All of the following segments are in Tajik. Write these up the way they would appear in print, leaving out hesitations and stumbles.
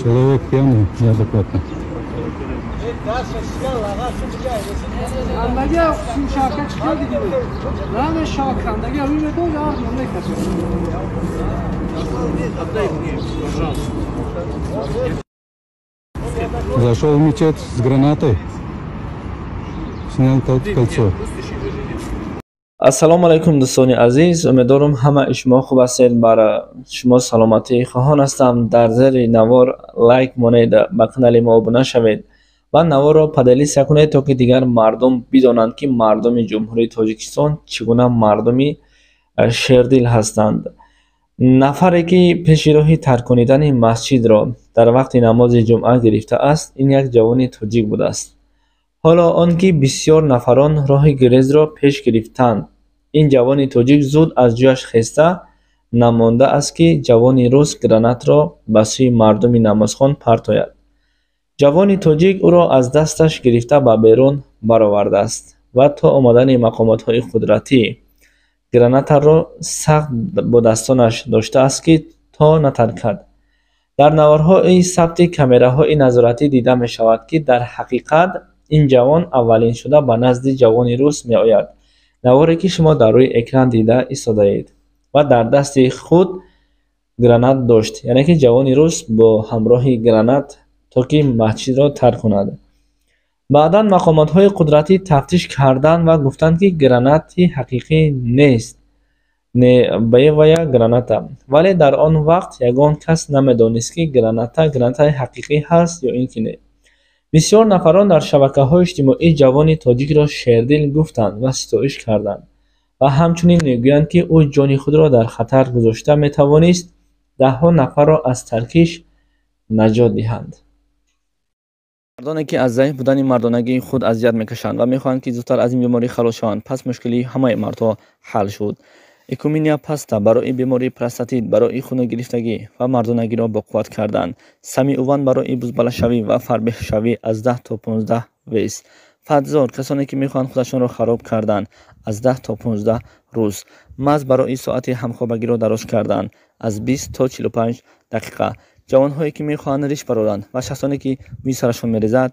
Человек пьяный, неадекватный. Зашел в мечеть с гранатой, снял кольцо. ассалому алайкум дӯстони азиз, умедворам ҳамаи шумо хуб ҳастед. бара шумо саломатӣ хоҳон ҳастам. дар зери навор лайк монед, ба канали мо обуна шавед ва наворро падалиста кунед, то ки дигар мардум бидонанд ки мардуми ҷумҳурии Тоҷикистон чӣ гуна мардуми шердил ҳастанд. нафаре ки пеши роҳи тарконидани масҷидро дар вақти намози ҷумъа гирифтааст, ин як ҷавони тоҷик будааст. ҳоло он ки бисёр нафарон роҳи гирезро пеш гирифтанд, ин ҷавони тоҷик зуд аз ҷояш хеста намондааст ки ҷавони рус гранатро ба сӯи мардуми намозхон партояд. ҷавони тоҷик ӯро аз дасташ гирифта ба берун баровардааст ва то омадани мақомотҳои қудратӣ гранатаро сахт бо дастонаш доштааст ки то натаркад. дар наворҳои сабти камераҳои назоратӣ дида мешавад ки дар ҳақиқат ин ҷавон аввалиншуда ба назди ҷавони рус меояд. наворе ки шумо дар рӯи экран дида истодаед ва дар дасти худ гранат дошт, яъне ки ҷавони рус бо ҳамроҳи гранат то ки масҷидро тарк кунад. баъдан мақомотҳои қудратӣ тафтиш карданд ва гуфтанд ки гранати ҳақиқӣ нест, не баевая граната. вале дар он вақт ягон кас намедонист ки гранатаи ҳақиқӣ ҳаст ё ин ки не. бисёр нафарон дар шабакаҳои иҷтимоӣ ҷавони тоҷикро шердил гуфтанд ва ситоиш карданд ва ҳамчунин мегӯянд ки ӯ ҷони худро дар хатар гузошта метавонист даҳҳо нафарро аз таркиш наҷот диҳанд. мардоне ки аз заиф будани мардонагии худ азият мекашанд ва мехоҳанд ки зудтар аз ин беморӣ халос шаванд, пас мушкилии ҳамаи мардҳо ҳал шуд. экуминия паста барои бемории простатит, барои хуногирифтагӣ ва мардонагиро боқувват кардан. самиуван барои бузбалашавӣ ва фарбеҳшавӣ аз 10 то 15 вес. фатзор касоне ки мехоҳанд худашонро хароб кардан аз 10 то 15 рӯз. маз барои соати ҳамхобагиро дароз кардан аз 20 то 45 дақиқа. ҷавонҳое ки мехоҳанд риш бароранд ва шахсоне ки мӯи сарашон мерезад,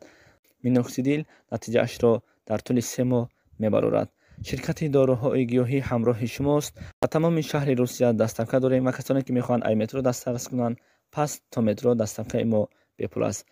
миноксидил натиҷаашро дар тӯли 3 моҳ мебарорад. ширкати доруҳои гиёҳӣ ҳамроҳи шумост. ба тамоми шаҳри русия доставка дорем ва касоне ки мехоҳанд ай метро дастрас кунанд, пас то метро доставкаи мо бепул аст.